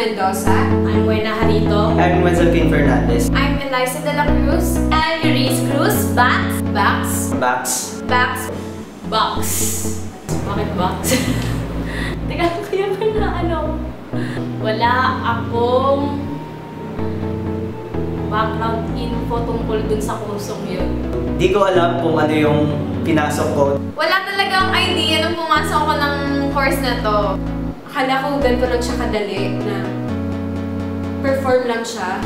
Mendoza. I'm Buena Harito. I'm Wenzel King Fernandez. I'm Eliza de la Cruz. I'm Eurice Cruz. Bax. Bax. Bax. Bax. Box. Bakit box? Teka, kaya ba na ano? Wala akong background info tungkol dun sa kursong yun. Di ko alam kung ano yung pinasok ko. Wala talagang idea nung pumasok ako ng course na to. Akala ko ganito lang siya kadali na perform lang siya,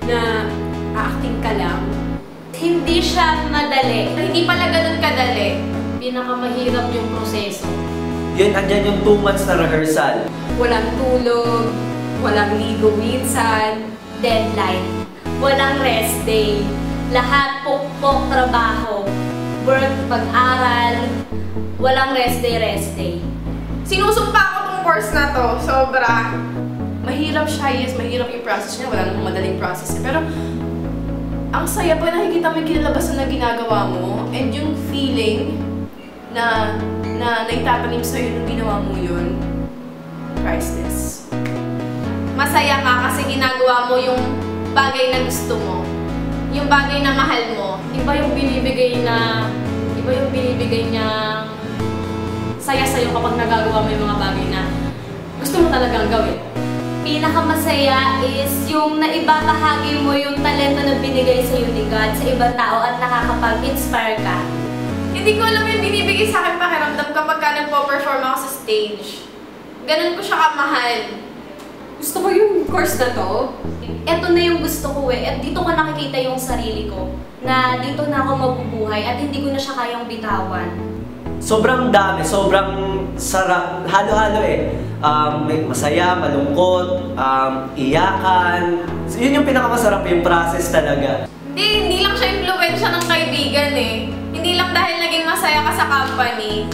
na acting ka lang. Hindi siya madali. Hindi pala ganun kadali. Pinakamahirap yung proseso. Yun, andyan yung 2 months na rehearsal. Walang tulog, walang ligo minsan, Deadline. Walang rest day. Lahat pukpok trabaho. Work, pag-aral. Walang rest day. sinusumpa ko tong course na to. Sobra. Mahirap siya, yes. Mahirap yung process niya. Wala namang madaling process niya. Pero, ang saya pa nakikita mo yung kinalabasan na ginagawa mo. And yung feeling na naitatanim sa'yo nung ginawa mo yun. Priceless. Masaya ka kasi ginagawa mo yung bagay na gusto mo. Yung bagay na mahal mo. Iba yung binibigay niya saya sa'yo kapag nagagawa mo yung mga bagay na gusto mo talagang gawin. Pinakamasaya is yung naibabahagi mo yung talento na binigay sa'yo ni God sa ibang tao at nakakapag-inspire ka. Hindi ko alam yung binibigay sa akin pakiramdam kapag ka nagpo-perform ako sa stage. Ganun ko siya kamahal. Gusto ko yung course na to. Ito na yung gusto ko eh. At dito ko nakikita yung sarili ko. Na dito na ako mabubuhay at hindi ko na siya kayang bitawan. Sobrang dami, sobrang sarap. Halo-halo eh. May masaya, malungkot, iyakan. So, yun yung pinakamasarap, yung process talaga. Hindi lang siya impluwensya ng kaibigan eh. Hindi lang dahil naging masaya ka sa company.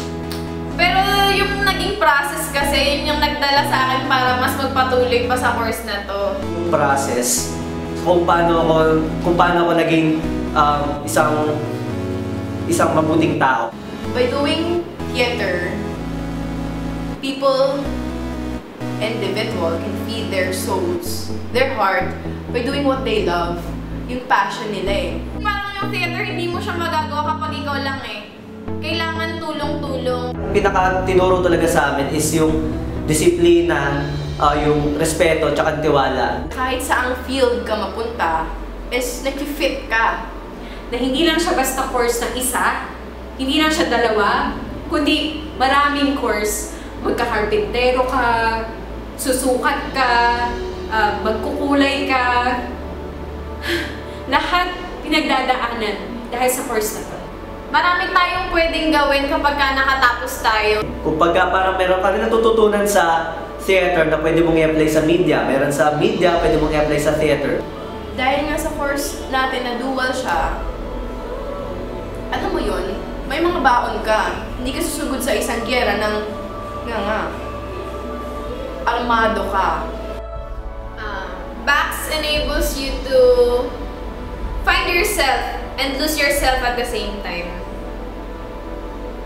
Pero yung naging process kasi, yun yung nagdala sa akin para mas magpatuloy pa sa course na to. Yung process, kung paano ako naging isang mabuting tao. By doing theater, people, individual can feed their souls, their heart, by doing what they love. Yung passion nila eh. Parang yung theater, hindi mo siya magagawa kapag ikaw lang eh. Kailangan tulong-tulong. Pinaka-tinuro talaga sa amin is yung disiplina, yung respeto, tsaka tiwala. Kahit saang field ka mapunta, is nag-fit ka. Na hindi lang siya basta course ng isa, hindi lang siya dalawa, kundi maraming course. Magkakarpintero ka, susukat ka, magkukulay ka. Lahat pinagdadaanan dahil sa course na to. Marami tayong pwedeng gawin kapag ka nakatapos tayo. Kung pagka parang meron ka rin natututunan sa theater na pwede mong i-apply sa media, meron sa media, pwede mong i-apply sa theater. Dahil nga sa course natin na dual siya, ano mo yun? May mga baon ka. Hindi ka susugod sa isang gyera ng armado ka. Bax enables you to find yourself and lose yourself at the same time.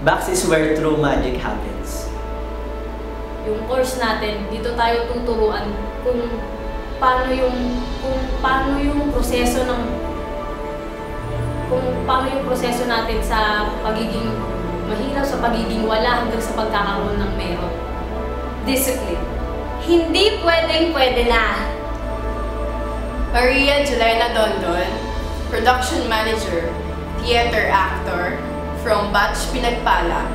Bax is where true magic happens. Yung course natin, dito tayo tuturuan kung paano yung proseso natin sa pagiging mahirap, sa pagiging wala, hanggang sa pagkakaroon ng meron. Discipline. Hindi pwedeng-pwede na. Maria Jelena Dondon, production manager, theater actor, from Batch Pinagpala.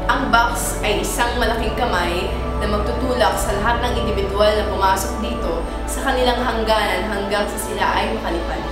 Ang Bax ay isang malaking kamay na magtutulak sa lahat ng individual na pumasok dito sa kanilang hangganan hanggang sa sila ay makalipad.